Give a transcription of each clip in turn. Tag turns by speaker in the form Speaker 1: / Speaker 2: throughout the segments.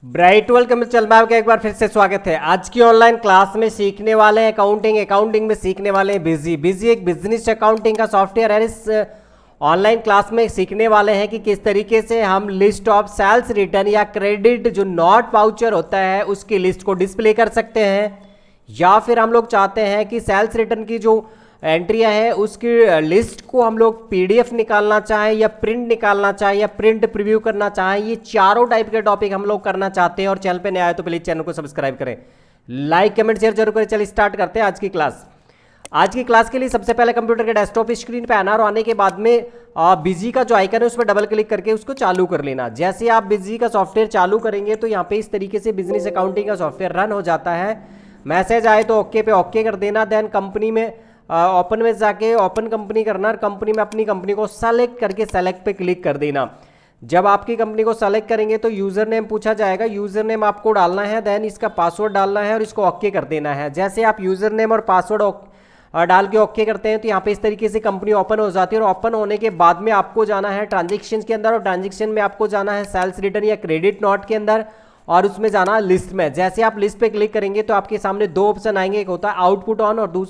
Speaker 1: Bright welcome चल ma'am का एक बार फिर से स्वागत है। आज की ऑनलाइन क्लास में सीखने वाले हैं अकाउंटिंग में सीखने वाले हैं बिजी एक बिजनेस अकाउंटिंग का सॉफ्टवेयर है। इस ऑनलाइन क्लास में सीखने वाले हैं कि किस तरीके से हम लिस्ट ऑफ सेल्स रिटर्न या क्रेडिट जो नॉट वाउचर होता है उसकी लिस्ट को डिस्प्ले कर सकते हैं, या फिर हम लोग चाहते हैं कि सेल्स रिटर्न की जो एंट्रियां है उसकी लिस्ट को हम लोग पीडीएफ निकालना चाहें या प्रिंट निकालना चाहें या प्रिंट प्रीव्यू करना चाहें। ये चारों टाइप के टॉपिक हम लोग करना चाहते हैं। और चैनल पे नए आए तो प्लीज चैनल को सब्सक्राइब करें, लाइक कमेंट शेयर जरूर करें। चलिए स्टार्ट करते हैं आज की क्लास। आज की क्लास के लिए सबसे पहले कंप्यूटर के डेस्कटॉप स्क्रीन पे आना और आने के बाद में बिजी का जो आइकन है उस पर डबल क्लिक करके उसको चालू कर लेना। जैसे आप बिजी का सॉफ्टवेयर चालू करेंगे तो यहाँ पे इस तरीके से बिजनेस अकाउंटिंग का सॉफ्टवेयर रन हो जाता है। मैसेज आए तो ओके पे ओके कर देना। देन कंपनी में ओपन में जाके ओपन कंपनी करना और कंपनी में अपनी कंपनी को सेलेक्ट करके सेलेक्ट पे क्लिक कर देना। जब आपकी कंपनी को सेलेक्ट करेंगे तो यूजर नेम पूछा जाएगा, यूजर नेम आपको डालना है, देन इसका पासवर्ड डालना है और इसको ओके कर देना है। जैसे आप यूजर नेम और पासवर्ड डाल के ओके करते हैं तो यहाँ पे इस तरीके से कंपनी ओपन हो जाती है। और ओपन होने के बाद में आपको जाना है ट्रांजेक्शन के अंदर और ट्रांजेक्शन में आपको जाना है सेल्स रिटर्न या क्रेडिट नोट के अंदर और उसमें जाना लिस्ट में। जैसे आप लिस्ट पे क्लिक करेंगे तो आपके सामने दो ऑप्शन आएंगे, एक होता है आउटपुट ऑन और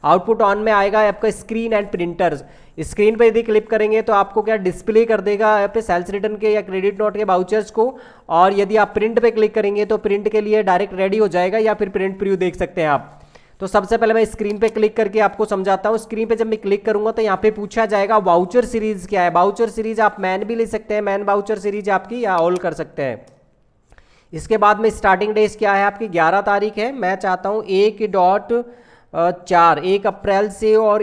Speaker 1: आउटपुट ऑन में आएगा आपका स्क्रीन एंड प्रिंटर्स। स्क्रीन पे यदि क्लिक करेंगे तो आपको क्या डिस्प्ले कर देगा आपके सेल्स रिटर्न के या क्रेडिट नोट के वाउचर्स को। और यदि आप प्रिंट पे क्लिक करेंगे तो प्रिंट के लिए डायरेक्ट रेडी हो जाएगा या फिर प्रिंट प्रीव्यू देख सकते हैं आप। तो सबसे पहले मैं स्क्रीन पे क्लिक करके आपको समझाता हूँ। स्क्रीन पे जब मैं क्लिक करूंगा तो यहाँ पे पूछा जाएगा वाउचर सीरीज क्या है। वाउचर सीरीज आप मैन भी ले सकते हैं, मैन वाउचर सीरीज आपकी, या ऑल कर सकते हैं। इसके बाद में स्टार्टिंग डेज क्या है आपकी 11 तारीख है। मैं चाहता हूँ 1 अप्रैल से और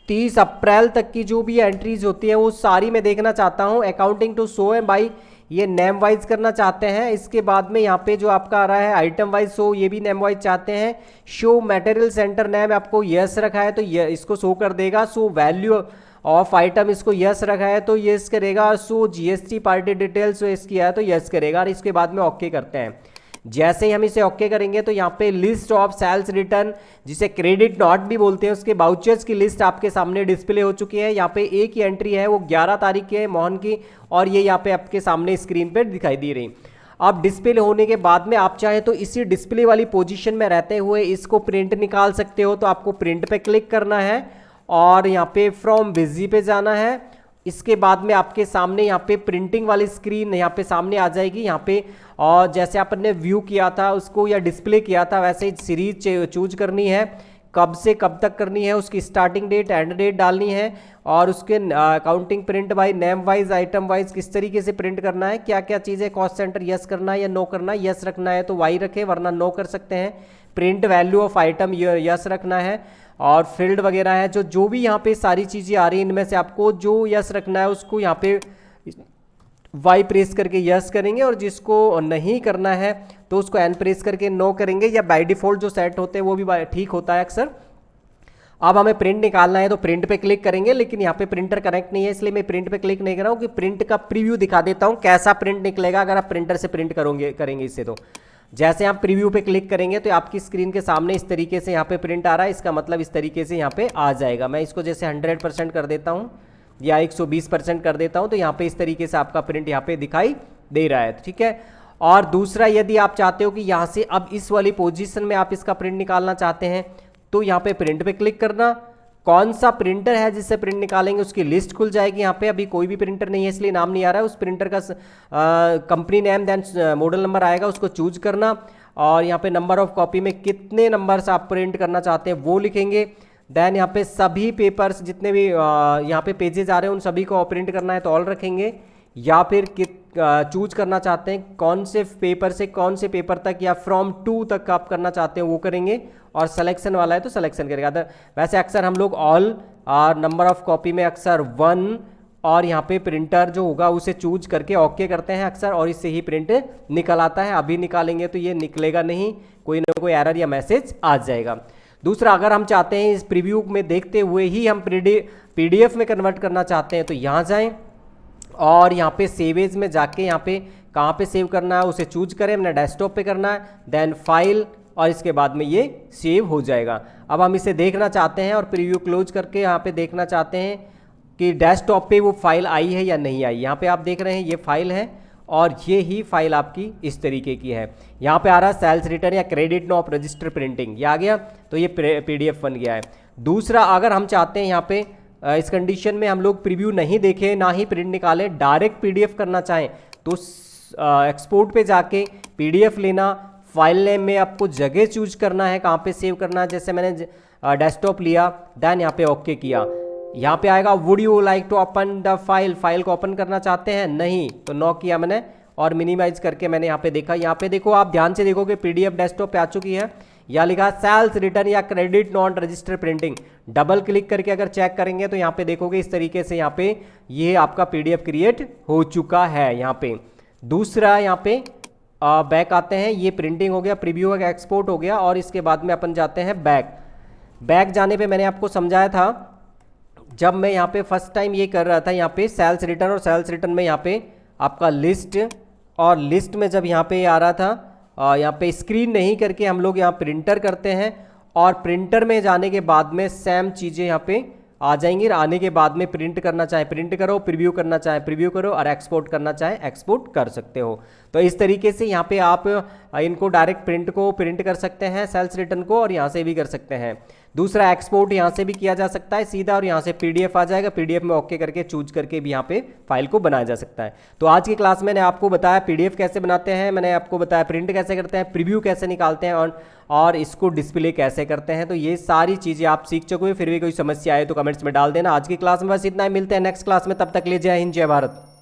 Speaker 1: 30 अप्रैल तक की जो भी एंट्रीज होती है वो सारी मैं देखना चाहता हूँ। अकाउंटिंग टू शो है बाई, ये नेम वाइज करना चाहते हैं। इसके बाद में यहाँ पे जो आपका आ रहा है आइटम वाइज शो, ये भी नेम वाइज चाहते हैं। शो मटेरियल सेंटर नेम आपको यस रखा है तो ये इसको शो कर देगा। शो वैल्यू ऑफ आइटम इसको यस रखा है तो यस करेगा। सो जीएसटी पार्टी डिटेल्स तो यस किया है तो यस करेगा और इसके बाद में ओके करते हैं। जैसे ही हम इसे ओके करेंगे तो यहाँ पे लिस्ट ऑफ सेल्स रिटर्न जिसे क्रेडिट नोट भी बोलते हैं उसके वाउचर्स की लिस्ट आपके सामने डिस्प्ले हो चुकी है। यहाँ पे एक ही एंट्री है वो 11 तारीख की है मोहन की, और ये यहाँ पे आपके सामने स्क्रीन पे दिखाई दे रही। अब डिस्प्ले होने के बाद में आप चाहे तो इसी डिस्प्ले वाली पोजीशन में रहते हुए इसको प्रिंट निकाल सकते हो। तो आपको प्रिंट पे क्लिक करना है और यहाँ पे फ्रॉम बिजी पे जाना है। इसके बाद में आपके सामने यहाँ पे प्रिंटिंग वाली स्क्रीन यहाँ पे सामने आ जाएगी। यहाँ पे और जैसे आपने व्यू किया था उसको या डिस्प्ले किया था वैसे ही सीरीज चूज करनी है, कब से कब तक करनी है, उसकी स्टार्टिंग डेट एंड डेट डालनी है और उसके accounting print by name wise item wise किस तरीके से प्रिंट करना है, क्या क्या चीज़ें, कॉस्ट सेंटर यस करना है या नो करना है। यस रखना है तो वाई रखे वरना नो कर सकते हैं। Print value of item yes रखना है और फील्ड वगैरह है जो भी यहाँ पे सारी चीज़ें आ रही हैं इनमें से आपको जो यस रखना है उसको यहाँ पे वाई प्रेस करके यस करेंगे और जिसको नहीं करना है तो उसको एन प्रेस करके नो करेंगे, या बाय डिफॉल्ट जो सेट होते हैं वो भी ठीक होता है अक्सर। अब हमें प्रिंट निकालना है तो प्रिंट पे क्लिक करेंगे, लेकिन यहाँ पे प्रिंटर कनेक्ट नहीं है इसलिए मैं प्रिंट पे क्लिक नहीं कर रहा हूँ कि प्रिंट का प्रीव्यू दिखा देता हूँ कैसा प्रिंट निकलेगा अगर आप प्रिंटर से प्रिंट करेंगे इससे। तो जैसे आप प्रीव्यू पे क्लिक करेंगे तो आपकी स्क्रीन के सामने इस तरीके से यहाँ पे प्रिंट आ रहा है। इसका मतलब इस तरीके से यहाँ पे आ जाएगा। मैं इसको जैसे 100% कर देता हूँ या 120% कर देता हूँ तो यहाँ पे इस तरीके से आपका प्रिंट यहाँ पे दिखाई दे रहा है, ठीक है। और दूसरा, यदि आप चाहते हो कि यहाँ से अब इस वाली पोजीशन में आप इसका प्रिंट निकालना चाहते हैं तो यहाँ पे प्रिंट पे क्लिक करना। कौन सा प्रिंटर है जिससे प्रिंट निकालेंगे उसकी लिस्ट खुल जाएगी। यहाँ पे अभी कोई भी प्रिंटर नहीं है इसलिए नाम नहीं आ रहा है। उस प्रिंटर का company name then model number आएगा उसको चूज करना और यहाँ पे नंबर ऑफ कॉपी में कितने नंबर्स आप प्रिंट करना चाहते हैं वो लिखेंगे। देन यहाँ पे सभी पेपर्स जितने भी यहाँ पे पेजेस आ रहे हैं उन सभी को प्रिंट करना है तो ऑल रखेंगे, या फिर चूज करना चाहते हैं कौन से पेपर से कौन से पेपर तक या फ्रॉम टू तक आप करना चाहते हैं वो करेंगे, और सिलेक्शन वाला है तो सिलेक्शन करेगा। वैसे अक्सर हम लोग ऑल और नंबर ऑफ कॉपी में अक्सर 1 और यहाँ पे प्रिंटर जो होगा उसे चूज करके ओके करते हैं अक्सर, और इससे ही प्रिंट निकल आता है। अभी निकालेंगे तो ये निकलेगा नहीं, कोई ना कोई एरर या मैसेज आ जाएगा। दूसरा, अगर हम चाहते हैं इस प्रीव्यू में देखते हुए ही हम पीडीएफ में कन्वर्ट करना चाहते हैं तो यहाँ जाएं और यहाँ पे सेवेज में जाके यहाँ पे कहाँ पे सेव करना है उसे चूज करें। हमने डेस्कटॉप पे करना है, देन फाइल, और इसके बाद में ये सेव हो जाएगा। अब हम इसे देखना चाहते हैं और प्रीव्यू क्लोज करके यहाँ पे देखना चाहते हैं कि डेस्कटॉप पे वो फाइल आई है या नहीं आई। यहाँ पे आप देख रहे हैं ये फाइल है और ये ही फाइल आपकी इस तरीके की है। यहाँ पे आ रहा है सेल्स रिटर्न या क्रेडिट नॉट रजिस्टर प्रिंटिंग, ये आ गया, तो ये PDF बन गया है। दूसरा, अगर हम चाहते हैं यहाँ पे इस कंडीशन में हम लोग प्रीव्यू नहीं देखें ना ही प्रिंट निकालें, डायरेक्ट PDF करना चाहें तो एक्सपोर्ट पे जाके PDF लेना, फाइल नेम में आपको जगह चूज करना है कहाँ पे सेव करना है। जैसे मैंने डेस्कटॉप लिया, देन यहाँ पे ओके किया, यहाँ पे आएगा would you like to open the file, file को ओपन करना चाहते हैं, नहीं, तो नो किया मैंने और मिनिमाइज करके मैंने यहाँ पे देखा। यहाँ पे देखो, आप ध्यान से देखोगे PDF डेस्कटॉप पे आ चुकी है, या लिखा सेल्स रिटर्न या credit non register printing. Double click करके अगर चेक करेंगे तो यहाँ पे देखोगे इस तरीके से यहाँ पे ये आपका PDF क्रिएट हो चुका है। यहाँ पे दूसरा, यहाँ पे बैक आते हैं, ये प्रिंटिंग हो गया, प्रीव्यू हो गया, एक्सपोर्ट हो गया, और इसके बाद में अपन जाते हैं बैक जाने पे मैंने आपको समझाया था जब मैं यहाँ पे फर्स्ट टाइम ये कर रहा था, यहाँ पे सेल्स रिटर्न, और सेल्स रिटर्न में यहाँ पे आपका लिस्ट, और लिस्ट में जब यहाँ पे आ रहा था यहाँ पे स्क्रीन नहीं करके हम लोग यहाँ प्रिंटर करते हैं, और प्रिंटर में जाने के बाद में सेम चीज़ें यहाँ पे आ जाएंगी। आने के बाद में प्रिंट करना चाहे प्रिंट करो, प्रीव्यू करना चाहे प्रीव्यू करो, और एक्सपोर्ट करना चाहे एक्सपोर्ट कर सकते हो। तो इस तरीके से यहाँ पे आप इनको डायरेक्ट प्रिंट कर सकते हैं सेल्स रिटर्न को, और यहाँ से भी कर सकते हैं। दूसरा, एक्सपोर्ट यहाँ से भी किया जा सकता है सीधा, और यहाँ से PDF आ जाएगा, PDF में ओके करके चूज करके भी यहाँ पे फाइल को बनाया जा सकता है। तो आज की क्लास में मैंने आपको बताया PDF कैसे बनाते हैं, मैंने आपको बताया प्रिंट कैसे करते हैं, प्रीव्यू कैसे निकालते हैं, और इसको डिस्प्ले कैसे करते हैं। तो ये सारी चीज़ें आप सीख चुके हो। फिर भी कोई समस्या आए तो कमेंट्स में डाल देना। आज की क्लास में बस इतना ही, मिलते हैं नेक्स्ट क्लास में, तब तक ले जय हिंद जय भारत।